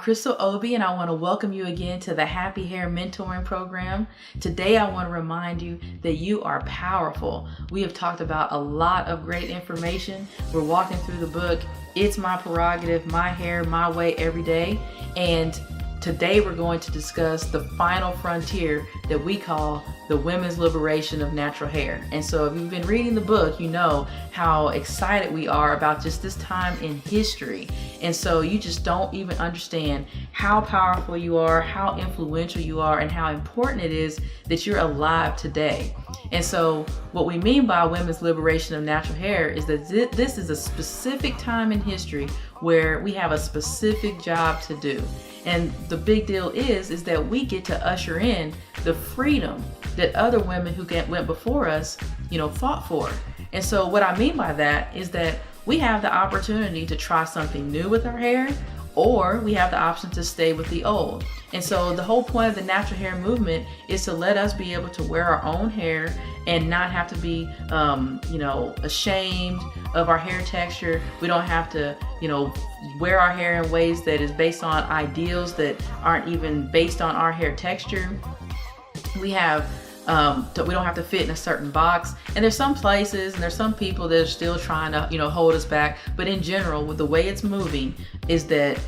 Crystal Obi, and I want to welcome you again to the Happy Hair Mentoring Program. Today, I want to remind you that you are powerful. We have talked about a lot of great information. We're walking through the book, It's My Prerogative, My Hair, My Way Every Day. And today, we're going to discuss the final frontier that we call the women's liberation of natural hair. And so if you've been reading the book, you know how excited we are about just this time in history. And so you just don't even understand how powerful you are, how influential you are, and how important it is that you're alive today. And so what we mean by women's liberation of natural hair is that this is a specific time in history where we have a specific job to do. And the big deal is that we get to usher in the freedom that other women who went before us, fought for. And so what I mean by that is that we have the opportunity to try something new with our hair, or we have the option to stay with the old. And so the whole point of the natural hair movement is to let us be able to wear our own hair and not have to be, ashamed of our hair texture. We don't have to, wear our hair in ways that is based on ideals that aren't even based on our hair texture. We don't have to fit in a certain box. And there's some places and there's some people that are still trying to, hold us back. But in general, with the way it's moving, is that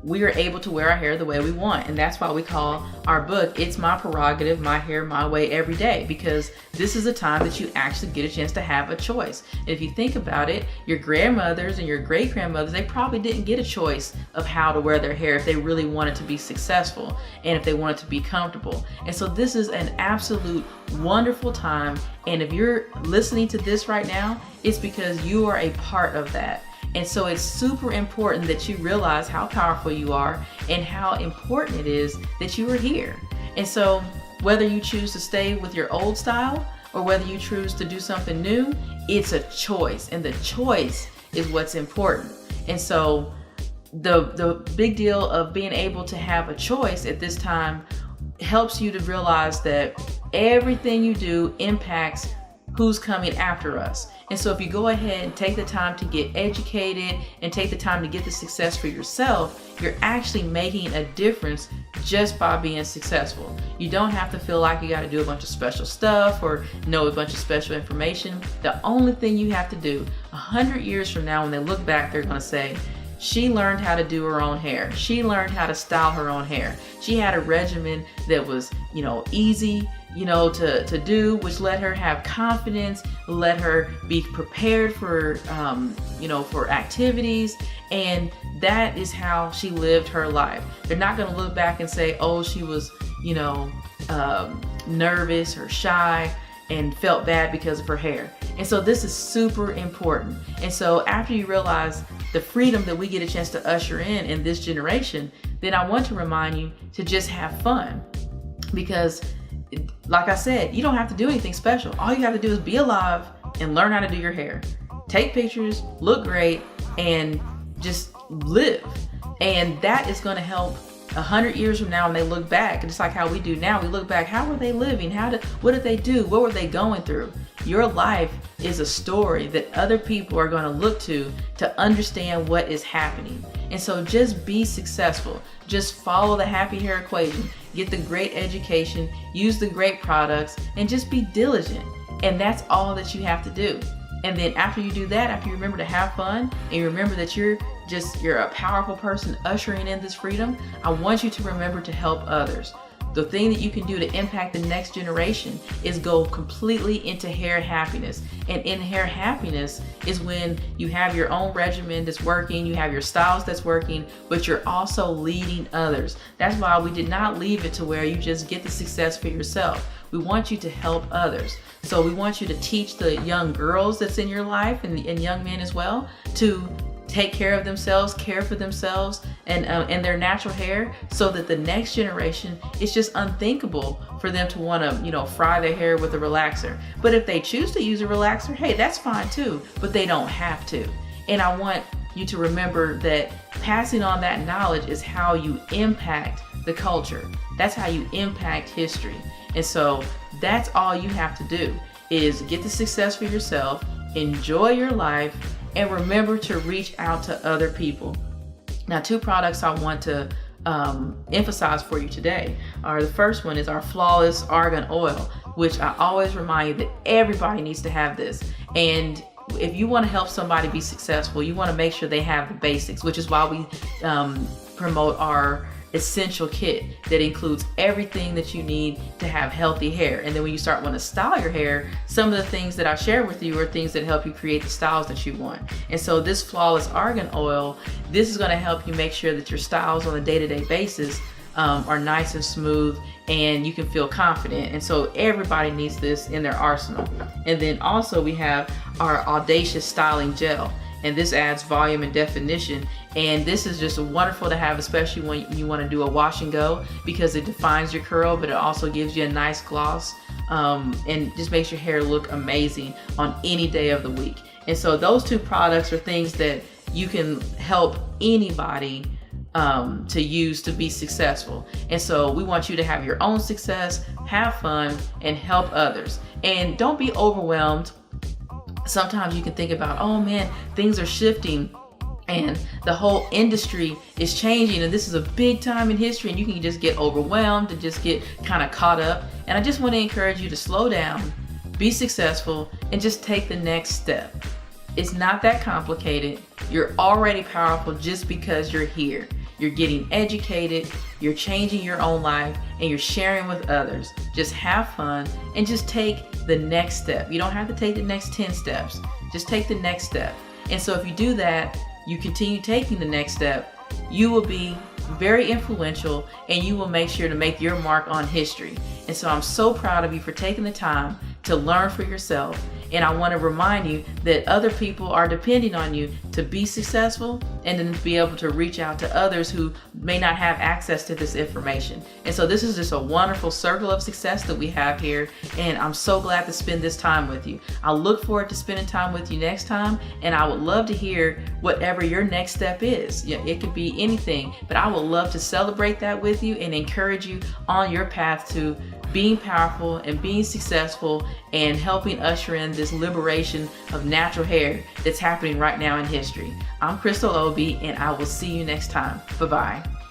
we are able to wear our hair the way we want. And that's why we call our book, It's My Prerogative, My Hair, My Way Every Day, because this is a time that you actually get a chance to have a choice. And if you think about it, your grandmothers and your great grandmothers, they probably didn't get a choice of how to wear their hair if they really wanted to be successful and if they wanted to be comfortable. And so this is an absolute wonderful time. And if you're listening to this right now, it's because you are a part of that. And so it's super important that you realize how powerful you are and how important it is that you are here. And so whether you choose to stay with your old style or whether you choose to do something new, it's a choice, and the choice is what's important. And so the big deal of being able to have a choice at this time helps you to realize that everything you do impacts who's coming after us. And so if you go ahead and take the time to get educated and take the time to get the success for yourself, you're actually making a difference just by being successful. You don't have to feel like you got to do a bunch of special stuff or know a bunch of special information. The only thing you have to do 100 years from now, when they look back, they're going to say, she learned how to do her own hair. She learned how to style her own hair. She had a regimen that was, easy, to do, which let her have confidence, let her be prepared for, for activities. And that is how she lived her life. They're not going to look back and say, oh, she was, nervous or shy and felt bad because of her hair. And so this is super important. And so after you realize the freedom that we get a chance to usher in this generation, then I want to remind you to just have fun. Because like I said, you don't have to do anything special. All you have to do is be alive and learn how to do your hair. Take pictures, look great, and just live. And that is going to help 100 years from now when they look back. Just like how we do now, we look back, how were they living? What did they do? What were they going through? Your life is a story that other people are going to look to understand what is happening. And so just be successful. Just follow the happy hair equation. Get the great education, use the great products, and just be diligent. And that's all that you have to do. And then after you do that, after you remember to have fun and you remember that you're a powerful person ushering in this freedom, I want you to remember to help others. The thing that you can do to impact the next generation is go completely into hair happiness. And in hair happiness is when you have your own regimen that's working, you have your styles that's working, but you're also leading others. That's why we did not leave it to where you just get the success for yourself. We want you to help others. So we want you to teach the young girls that's in your life and young men as well to take care of themselves, care for themselves and their natural hair, so that the next generation, it's just unthinkable for them to want to, fry their hair with a relaxer. But if they choose to use a relaxer, hey, that's fine too, but they don't have to. And I want you to remember that passing on that knowledge is how you impact the culture. That's how you impact history. And so that's all you have to do is get the success for yourself, enjoy your life, and remember to reach out to other people. Now, 2 products I want to emphasize for you today. The first one is our Flawless Argan Oil, which I always remind you that everybody needs to have this. And if you want to help somebody be successful, you want to make sure they have the basics, which is why we promote our essential kit that includes everything that you need to have healthy hair. And then when you start wanting to style your hair, some of the things that I share with you are things that help you create the styles that you want. And so this Flawless Argan Oil, this is going to help you make sure that your styles on a day-to-day basis are nice and smooth, and you can feel confident. And so everybody needs this in their arsenal. And then also we have our Audacious Styling Gel, and this adds volume and definition. And this is just wonderful to have, especially when you want to do a wash and go, because it defines your curl, but it also gives you a nice gloss, and just makes your hair look amazing on any day of the week. And so those two products are things that you can help anybody to use to be successful. And so we want you to have your own success, have fun, and help others. And don't be overwhelmed. Sometimes you can think about, oh man, things are shifting and the whole industry is changing, and this is a big time in history, and you can just get overwhelmed and just get kind of caught up. And I just want to encourage you to slow down, be successful, and just take the next step. It's not that complicated. You're already powerful just because you're here. You're getting educated, you're changing your own life, and you're sharing with others. Just have fun and just take the next step. You don't have to take the next 10 steps. Just take the next step. And so if you do that, you continue taking the next step, you will be very influential, and you will make sure to make your mark on history. And so I'm so proud of you for taking the time to learn for yourself. And I want to remind you that other people are depending on you to be successful, and then to be able to reach out to others who may not have access to this information. And so this is just a wonderful circle of success that we have here, and I'm so glad to spend this time with you. I look forward to spending time with you next time, and I would love to hear whatever your next step is. Yeah, it could be anything, but I would love to celebrate that with you and encourage you on your path to being powerful and being successful, and helping usher in this liberation of natural hair that's happening right now in history. I'm Crystal Obie, and I will see you next time. Bye-bye.